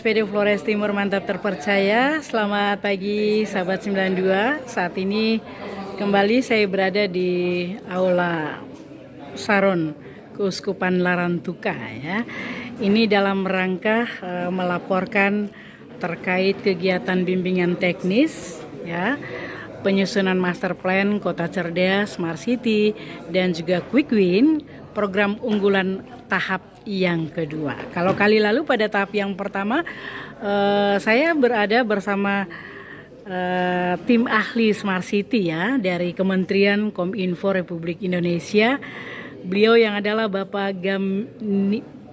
SPD Flores Timur mantap terpercaya. Selamat pagi sahabat 92. Saat ini kembali saya berada di Aula Saron Keuskupan Larantuka ya. Ini dalam rangka melaporkan terkait kegiatan bimbingan teknis ya, penyusunan master plan Kota Cerdas, Smart City, dan juga Quick Win, program unggulan tahap yang kedua. Kalau kali lalu pada tahap yang pertama saya berada bersama tim ahli Smart City ya dari Kementerian Kominfo Republik Indonesia. Beliau yang adalah Bapak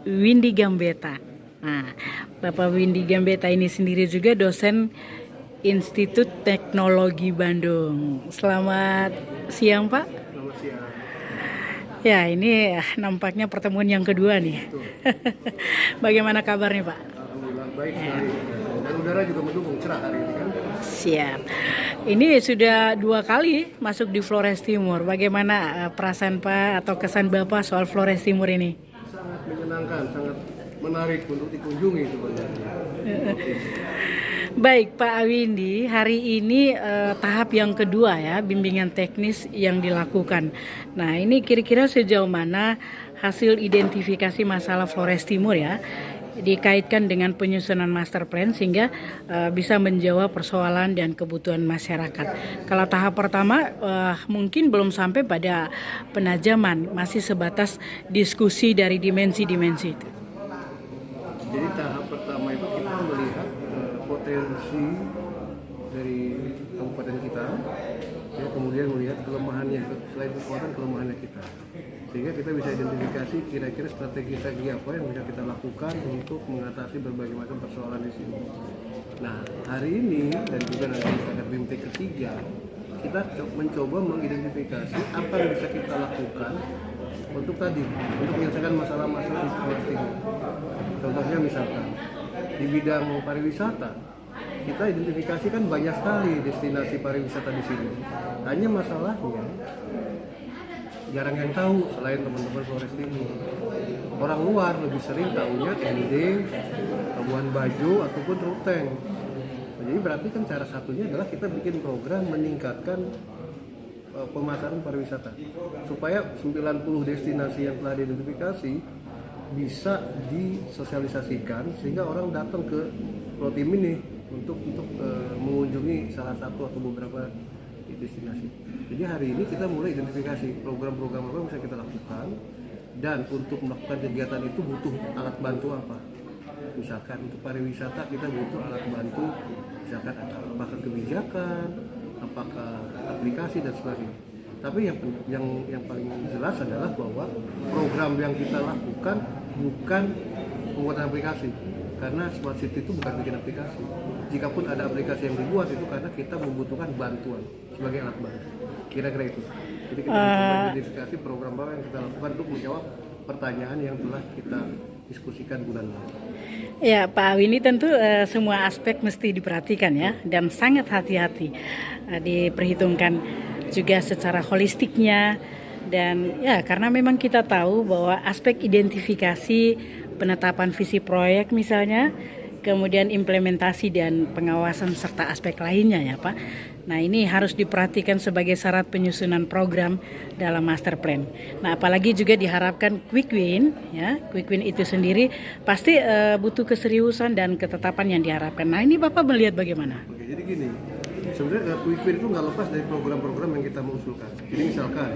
Windy Gambetta. Nah, Bapak Windy Gambetta ini sendiri juga dosen Institut Teknologi Bandung. Selamat siang, Pak. Selamat siang. Ya, ini nampaknya pertemuan yang kedua nih. Bagaimana kabarnya, Pak? Alhamdulillah baik sekali. Dan udara juga mendukung, cerah hari ini kan. Siap. Ini sudah 2 kali masuk di Flores Timur. Bagaimana perasaan Pak atau kesan Bapak soal Flores Timur ini? Sangat menyenangkan, sangat menarik untuk dikunjungi sebenarnya. Baik Pak Windy, hari ini tahap yang kedua ya, bimbingan teknis yang dilakukan. Nah, ini kira-kira sejauh mana hasil identifikasi masalah Flores Timur ya, dikaitkan dengan penyusunan master plan sehingga bisa menjawab persoalan dan kebutuhan masyarakat. Kalau tahap pertama mungkin belum sampai pada penajaman, masih sebatas diskusi dari dimensi-dimensi itu. Jadi tahap pertama itu kita melihat potensi dari kabupaten kita, ya, kemudian melihat kelemahannya, selain kekuatan kelemahannya kita, sehingga kita bisa identifikasi kira-kira strategi apa yang bisa kita lakukan untuk mengatasi berbagai macam persoalan di sini. Nah, hari ini dan juga nanti pada BIMTEK ketiga, kita mencoba mengidentifikasi apa yang bisa kita lakukan untuk menyelesaikan masalah-masalah di Flores Timur. Contohnya misalkan di bidang pariwisata, kita identifikasikan banyak sekali destinasi pariwisata di sini. Hanya masalahnya jarang yang tahu selain teman-teman Flores Timur. Orang luar lebih sering tahunya ND, Labuan Bajo ataupun Ruteng. Jadi berarti kan cara satunya adalah kita bikin program meningkatkan pemasaran pariwisata supaya 90 destinasi yang telah diidentifikasi bisa disosialisasikan sehingga orang datang ke Pulau Tim ini untuk mengunjungi salah satu atau beberapa destinasi. Jadi hari ini kita mulai identifikasi program-program apa yang bisa kita lakukan, dan untuk melakukan kegiatan itu butuh alat bantu apa. Misalkan untuk pariwisata kita butuh alat bantu, misalkan apakah kebijakan, apakah aplikasi dan sebagainya. Tapi yang paling jelas adalah bahwa program yang kita lakukan bukan pembuatan aplikasi, karena Smart City itu bukan bikin aplikasi. Jikapun ada aplikasi yang dibuat itu karena kita membutuhkan bantuan sebagai alat bantu. Kira-kira itu. Jadi kita mencoba identifikasi program apa yang kita lakukan untuk menjawab pertanyaan yang telah kita diskusikan bulan lalu. Ya Pak Windy, tentu semua aspek mesti diperhatikan ya, dan sangat hati-hati diperhitungkan juga secara holistiknya. Dan ya karena memang kita tahu bahwa aspek identifikasi, penetapan visi proyek misalnya, kemudian implementasi dan pengawasan serta aspek lainnya ya Pak. Nah, ini harus diperhatikan sebagai syarat penyusunan program dalam master plan. Nah, apalagi juga diharapkan quick win ya. Quick win itu sendiri pasti butuh keseriusan dan ketetapan yang diharapkan. Nah, ini Bapak melihat bagaimana? Oke, jadi gini, sebenarnya quick win itu nggak lepas dari program-program yang kita mengusulkan. Jadi misalkan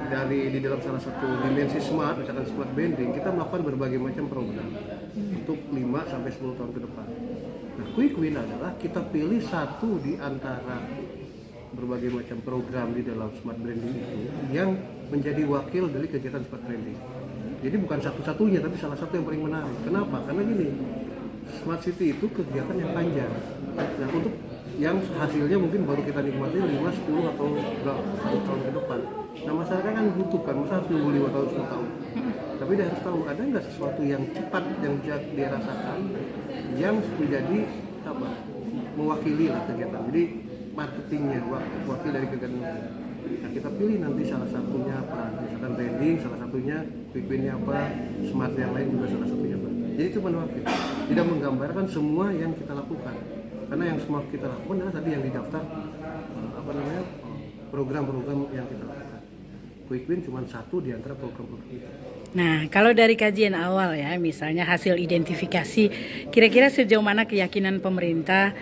di dalam salah satu dimensi smart, misalkan smart branding, kita melakukan berbagai macam program untuk 5-10 tahun ke depan. Nah, quick win adalah kita pilih satu di antara berbagai macam program di dalam smart branding itu yang menjadi wakil dari kegiatan smart branding. Jadi bukan satu-satunya, tapi salah satu yang paling menarik. Kenapa? Karena gini, smart city itu kegiatan yang panjang. Nah, untuk yang hasilnya mungkin baru kita nikmati 5, 10 atau 1 tahun ke depan. Nah, masyarakat kan butuhkan, masa harus nunggu 5 tahun, 10 tahun. Tapi dia harus tahu, ada nggak sesuatu yang cepat yang dia rasakan yang menjadi apa, mewakili lah kegiatan. Jadi marketingnya wakil dari kegiatan itu. Nah, kita pilih nanti salah satunya apa, misalkan branding, salah satunya quick win-nya apa, smart yang lain juga salah satunya apa. Jadi itu wakil. tidak menggambarkan semua yang kita lakukan. Karena yang semua kita lakukan adalah tadi yang didaftar program-program yang kita lakukan. Quick Win cuma satu di antara program-program itu. Nah, kalau dari kajian awal ya, misalnya hasil identifikasi, kira-kira sejauh mana keyakinan pemerintah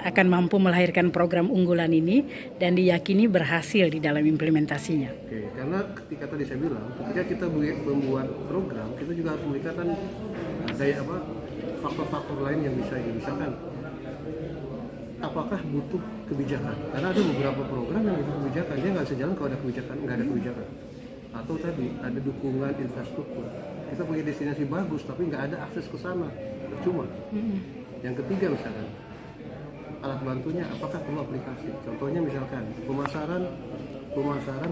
akan mampu melahirkan program unggulan ini dan diyakini berhasil di dalam implementasinya? Oke, karena ketika tadi saya bilang, ketika kita membuat program, kita juga harus melihat kan faktor-faktor lain yang bisa misalkan apakah butuh kebijakan? Karena ada beberapa program yang butuh kebijakan, dia nggak sejalan kalau ada kebijakan, nggak ada kebijakan. Atau tadi ada dukungan infrastruktur, kita punya destinasi bagus tapi nggak ada akses ke sana, percuma. Yang ketiga misalkan alat bantunya, apakah perlu aplikasi? Contohnya misalkan pemasaran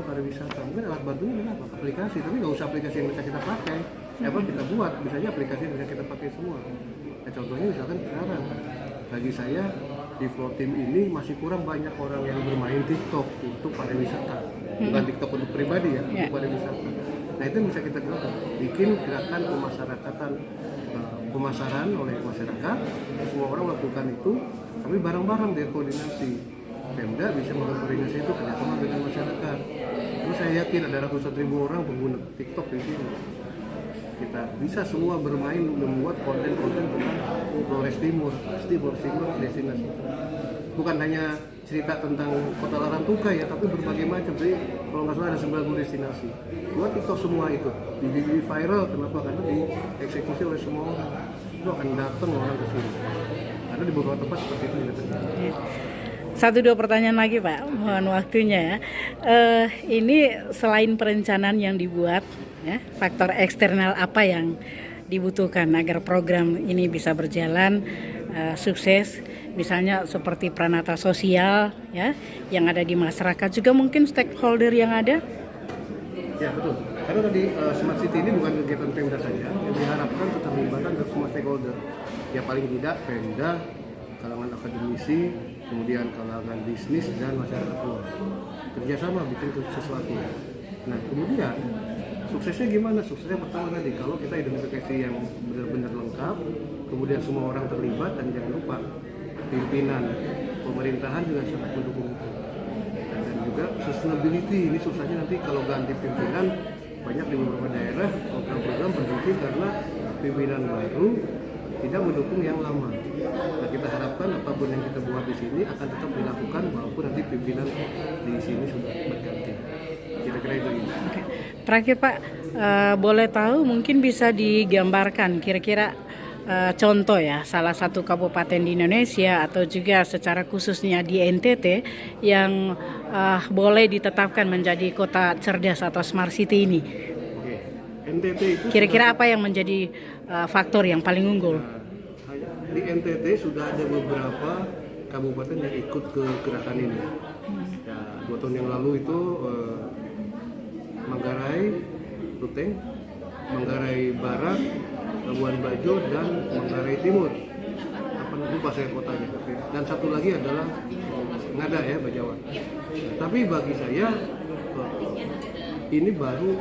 pariwisata, mungkin alat bantunya adalah aplikasi, tapi nggak usah aplikasi yang bisa kita pakai. Kita buat, misalnya aplikasi yang bisa kita pakai semua. Nah, contohnya misalkan sekarang, bagi saya di Flow Team ini masih kurang banyak orang yang bermain TikTok untuk pariwisata, bukan TikTok untuk pribadi ya, untuk pariwisata. Nah itu bisa kita lakukan, bikin gerakan pemasaran oleh masyarakat, semua orang lakukan itu, tapi bareng-bareng dia koordinasi. Pemda bisa melakukan koordinasi itu kerjasama dengan masyarakat. Terus saya yakin ada ratusan ribu orang pengguna TikTok di sini. Kita bisa semua bermain membuat konten-konten tentang Flores Timur, pasti Flores Timur destinasi. Bukan hanya cerita tentang Kota Larantuka ya, tapi berbagai macam. Jadi kalau nggak salah ada 90 destinasi. Buat TikTok semua itu, di viral. Kenapa? Karena dieksekusi oleh semua orang. Itu akan datang orang ke sini. Karena di beberapa tempat seperti itu juga terjadi. 1-2 pertanyaan lagi Pak, mohon waktunya ya. Ini selain perencanaan yang dibuat, ya, faktor eksternal apa yang dibutuhkan agar program ini bisa berjalan sukses? Misalnya seperti pranata sosial, ya, yang ada di masyarakat, juga mungkin stakeholder yang ada. Ya betul. Karena tadi Smart City ini bukan kegiatan Pemda saja, yang diharapkan keterlibatan dari semua stakeholder. Ya paling tidak Pemda, kalangan akademisi, kemudian kalangan bisnis dan masyarakat luas kerjasama bikin sesuatu. Nah kemudian suksesnya gimana? Suksesnya pertama tadi kalau kita identifikasi yang benar-benar lengkap, kemudian semua orang terlibat, dan jangan lupa pimpinan pemerintahan juga sangat mendukung itu. Dan juga sustainability ini susahnya nanti kalau ganti pimpinan, banyak di beberapa daerah program-program berhenti karena pimpinan baru tidak mendukung yang lama. Nah kita harapkan apapun yang kita buat di sini akan tetap dilakukan walaupun nanti pimpinan di sini sudah berganti. Kira-kira itu. Oke. Terakhir Pak, boleh tahu mungkin bisa digambarkan kira-kira contoh ya salah satu kabupaten di Indonesia atau juga secara khususnya di NTT yang boleh ditetapkan menjadi kota cerdas atau smart city ini. Oke. NTT itu kira-kira apa yang menjadi faktor yang paling unggul? Di NTT sudah ada beberapa kabupaten yang ikut ke gerakan ini. Ya, 2 tahun yang lalu itu Manggarai, Ruteng, Manggarai Barat, Labuan Bajo, dan Manggarai Timur. Apa lupa saya kotanya. Dan satu lagi adalah Ngada ya, Bajawa. Tapi bagi saya ini baru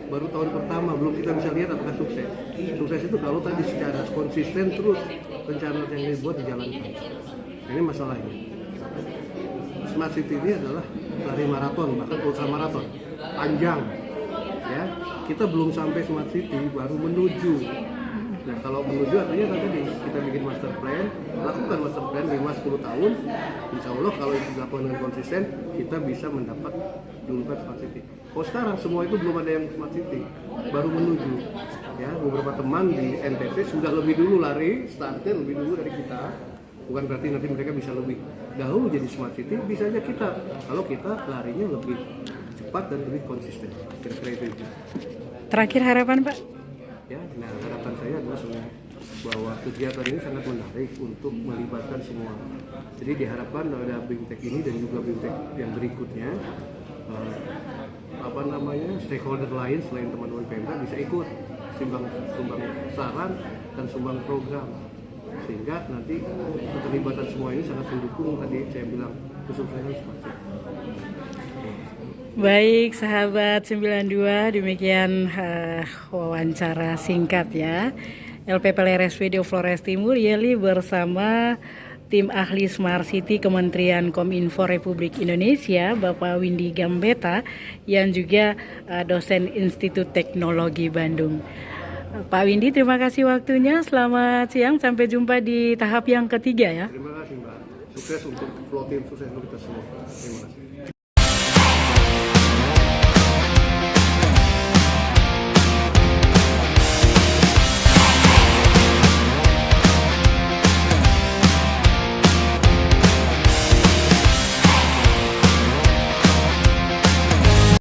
tahun pertama, belum kita bisa lihat apakah sukses. Sukses itu kalau tadi secara konsisten terus rencana yang dibuat dijalankan. Ini masalahnya. Smart City ini adalah lari maraton, bahkan ultra maraton, panjang. Ya, kita belum sampai Smart City, baru menuju. Nah, kalau menuju artinya tadi kita bikin master plan, lakukan master plan 5-10 tahun. Insya Allah kalau itu dilakukan dengan konsisten, kita bisa mendapat julukan Smart City. Kalau sekarang semua itu belum ada yang Smart City, baru menuju. Ya, beberapa teman di NTT sudah lebih dulu lari, startnya lebih dulu dari kita. Bukan berarti nanti mereka bisa lebih dahulu jadi Smart City, bisa aja kita. Kalau kita larinya lebih cepat dan lebih konsisten. Kira-kira itu. Terakhir harapan Pak? Ya, nah harapan saya adalah bahwa kegiatan ini sangat menarik untuk melibatkan semua. Jadi diharapkan ada BIMTEK ini dan juga BIMTEK yang berikutnya, stakeholder lain selain teman-teman Pemda bisa ikut sumbang saran dan sumbang program, sehingga nanti keterlibatan semua ini sangat mendukung tadi saya bilang kesuksesan Smart City. Baik sahabat 92, demikian wawancara singkat ya LPPL RSPD Flores Timur, Yeli bersama tim ahli Smart City Kementerian Kominfo Republik Indonesia, Bapak Windy Gambetta, yang juga dosen Institut Teknologi Bandung. Pak Windy, terima kasih waktunya. Selamat siang, sampai jumpa di tahap yang ketiga ya. Terima kasih Mbak. Sukses untuk flow team, sukses untuk kita semua. Terima kasih.